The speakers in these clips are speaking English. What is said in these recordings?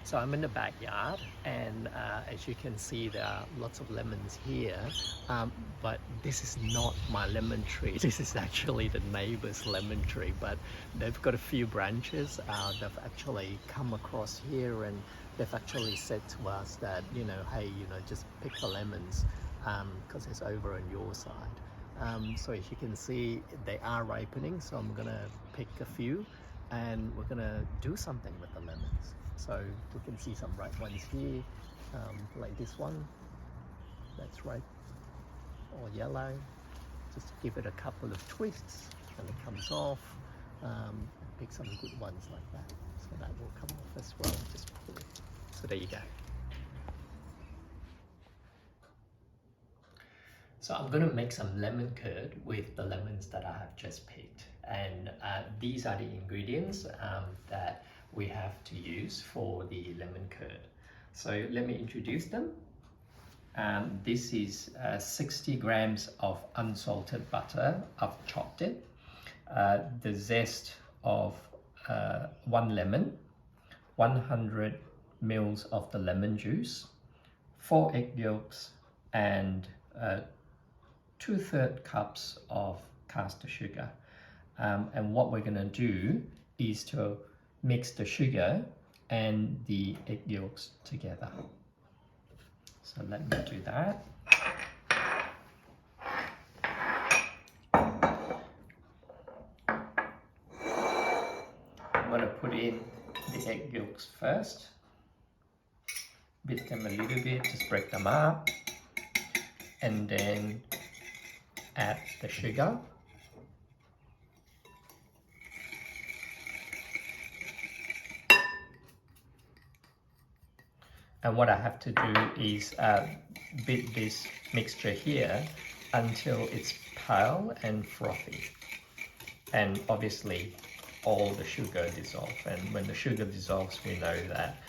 So I'm in the backyard, and as you can see, there are lots of lemons here, but this is not my lemon tree. This is actually the neighbor's lemon tree, but they've got a few branches. They've actually come across here, and they've actually said to us that, hey, just pick the lemons because it's over on your side. So as you can see, they are ripening, so I'm gonna pick a few and we're gonna do something with the lemons. So we can see some ripe ones here, like this one, that's ripe or yellow. Just give it a couple of twists and it comes off. Pick some good ones like that. So that will come off as well, just pull it. So there you go. So I'm going to make some lemon curd with the lemons that I have just picked. And these are the ingredients that we have to use for the lemon curd. So let me introduce them. This is 60 grams of unsalted butter. I've chopped it. The zest of 1 lemon, 100 mils of the lemon juice, 4 egg yolks, and 2/3 cups of caster sugar. And what we're going to do is to mix the sugar and the egg yolks together. So let me do that. I'm going to put in the egg yolks first. Beat them a little bit, just break them up. And then add the sugar. And what I have to do is beat this mixture here until it's pale and frothy. And obviously all the sugar dissolves. And when the sugar dissolves, we know that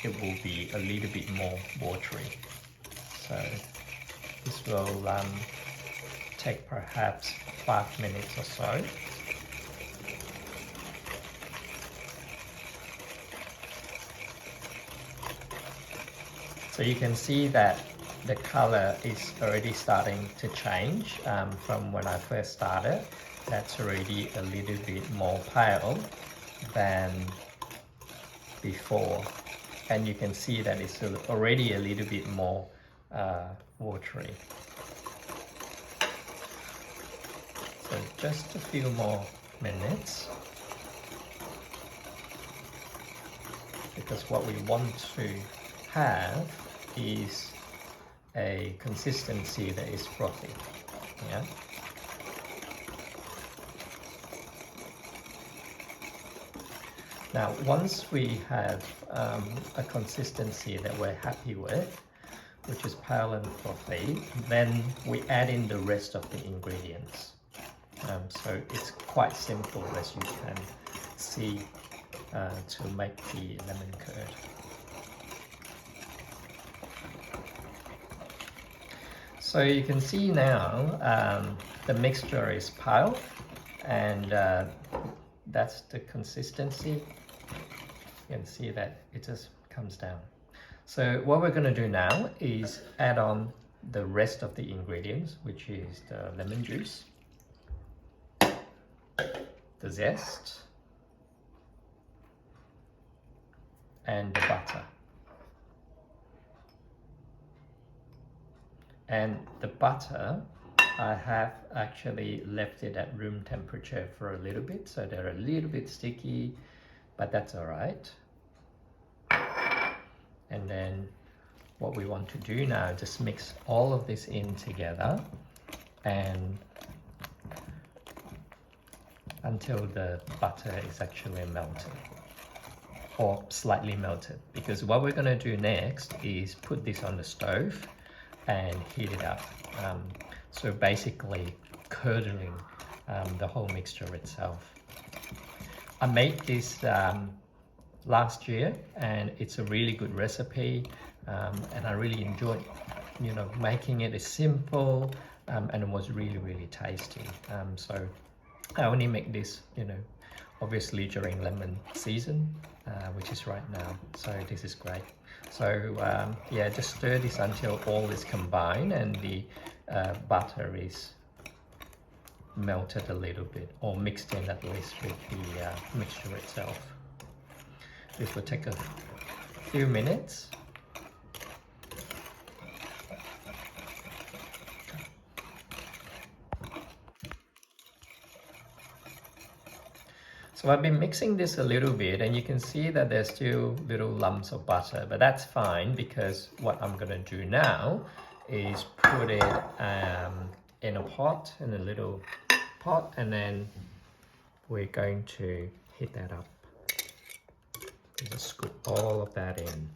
it will be a little bit more watery. So this will take perhaps 5 minutes or so. So you can see that the color is already starting to change from when I first started. That's already a little bit more pale than before. And you can see that it's already a little bit more watery. So just a few more minutes, because what we want to have is a consistency that is frothy. Yeah. Now, once we have a consistency that we're happy with, which is pale and frothy, then we add in the rest of the ingredients. So it's quite simple, as you can see, to make the lemon curd. So you can see now the mixture is pale, and that's the consistency. You can see that it just comes down. So what we're going to do now is add on the rest of the ingredients, which is the lemon juice, the zest, and the butter. And the butter, I have actually left it at room temperature for a little bit, so they're a little bit sticky, but that's all right. And then what we want to do now, just mix all of this in together and until the butter is actually melted or slightly melted, because what we're going to do next is put this on the stove and heat it up. So basically curdling the whole mixture itself. I made this last year and it's a really good recipe, and I really enjoyed making it. It's simple and it was really tasty. So I only make this obviously during lemon season, which is right now. So this is great. So yeah, just stir this until all is combined and the butter is melted a little bit, or mixed in at least with the mixture itself. This will take a few minutes. So I've been mixing this a little bit, and you can see that there's still little lumps of butter, but that's fine because what I'm gonna do now is put it in a pot, in a little pot, and then we're going to heat that up. Just scoop all of that in.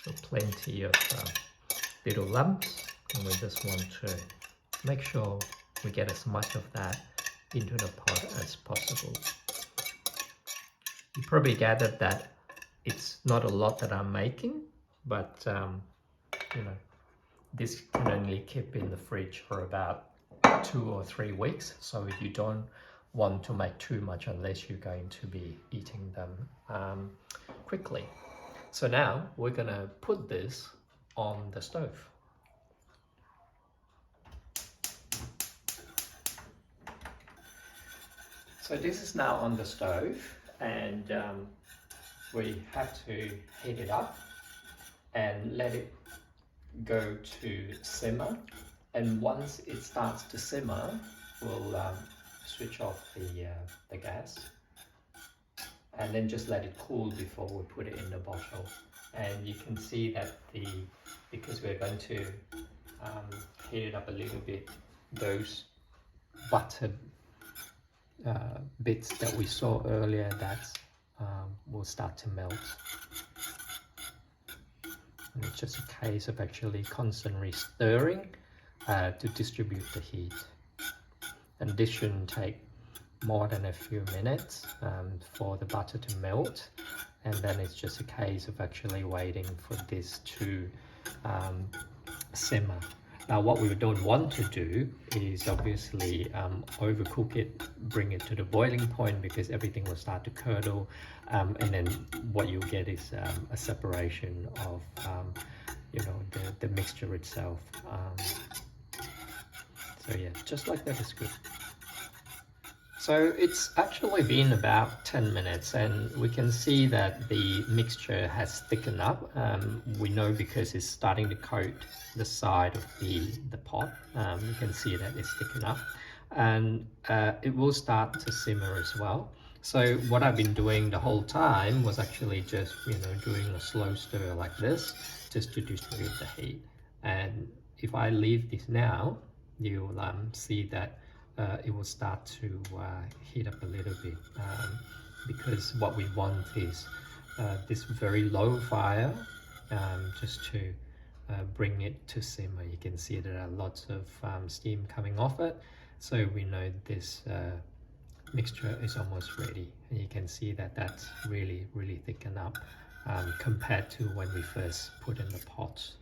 So plenty of little lumps, and we just want to make sure we get as much of that into the pot as possible. You probably gathered that it's not a lot that I'm making, but you know, this can only keep in the fridge for about 2 or 3 weeks, so you don't want to make too much unless you're going to be eating them quickly. So now we're gonna put this on the stove. So this is now on the stove, and we have to heat it up and let it go to simmer. And once it starts to simmer, we'll switch off the gas, and then just let it cool before we put it in the bottle. And you can see that because we're going to heat it up a little bit, those buttered bits that we saw earlier, that will start to melt. And it's just a case of actually constantly stirring to distribute the heat. And this shouldn't take more than a few minutes for the butter to melt, and then it's just a case of actually waiting for this to simmer. Now what we don't want to do is obviously overcook it, bring it to the boiling point, because everything will start to curdle, and then what you'll get is a separation of you know, the mixture itself. So yeah, just like that is good. So it's actually been about 10 minutes, and we can see that the mixture has thickened up. We know because it's starting to coat the side of the pot. You can see that it's thickened up, and it will start to simmer as well. So what I've been doing the whole time was actually just, you know, doing a slow stir like this, just to distribute the heat. And if I leave this now, you'll see that it will start to heat up a little bit, because what we want is this very low fire, just to bring it to simmer. You can see there are lots of steam coming off it, so we know this mixture is almost ready. And you can see that that's really thickened up compared to when we first put in the pots.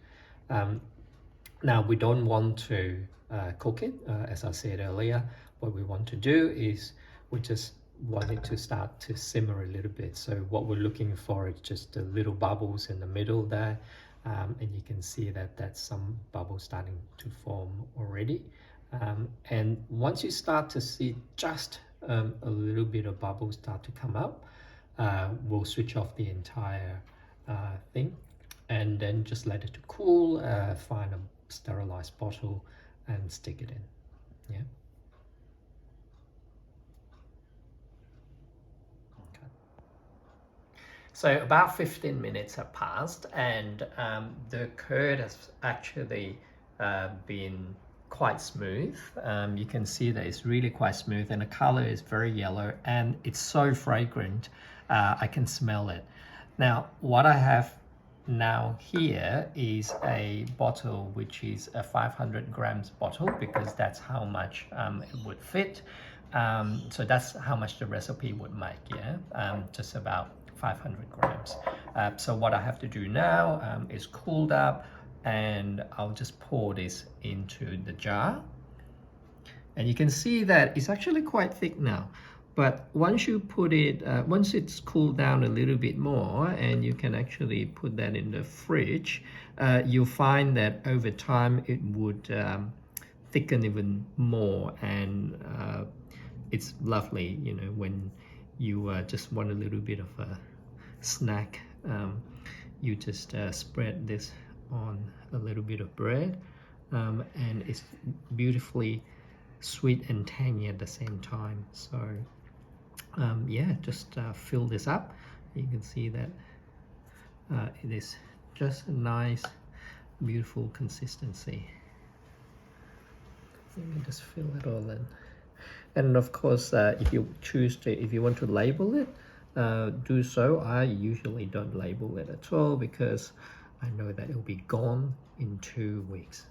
Now we don't want to cook it, as I said earlier. What we want to do is we just want it to start to simmer a little bit. So what we're looking for is just the little bubbles in the middle there, and you can see that that's some bubbles starting to form already. And once you start to see just a little bit of bubbles start to come up, we'll switch off the entire thing, and then just let it to cool, find a sterilized bottle and stick it in. Yeah. Okay. So about 15 minutes have passed, and the curd has actually been quite smooth. You can see that it's really quite smooth, and the color is very yellow, and it's so fragrant. I can smell it. Now what I have Now here is a bottle which is a 500 grams bottle, because that's how much it would fit. So that's how much the recipe would make, yeah, just about 500 grams. So what I have to do now is cooled up, and I'll just pour this into the jar. And you can see that it's actually quite thick now. But once you put it, once it's cooled down a little bit more, and you can actually put that in the fridge, you'll find that over time it would thicken even more, and it's lovely, you know, when you just want a little bit of a snack. You just spread this on a little bit of bread, and it's beautifully sweet and tangy at the same time. So yeah, just fill this up. You can see that it is just a nice, beautiful consistency. You can just fill it all in. And of course, if you choose to, if you want to label it, do so. I usually don't label it at all, because I know that it will be gone in 2 weeks.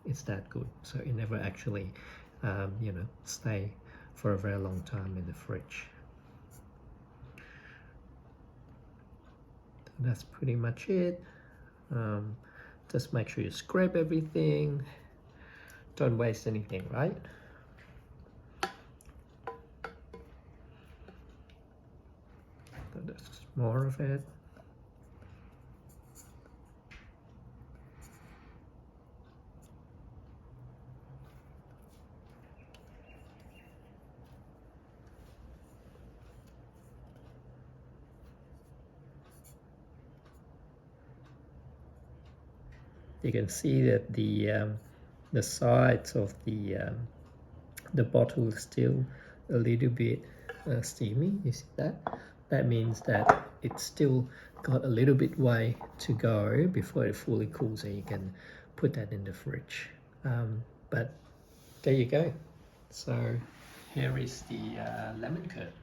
It's that good. So it never actually, you know, stay for a very long time in the fridge. That's pretty much it. Just make sure you scrape everything. Don't waste anything, right? So that's more of it. You can see that the sides of the bottle is still a little bit steamy. You see that? That means that it's still got a little bit way to go before it fully cools, and you can put that in the fridge. But there you go. So here is the lemon curd.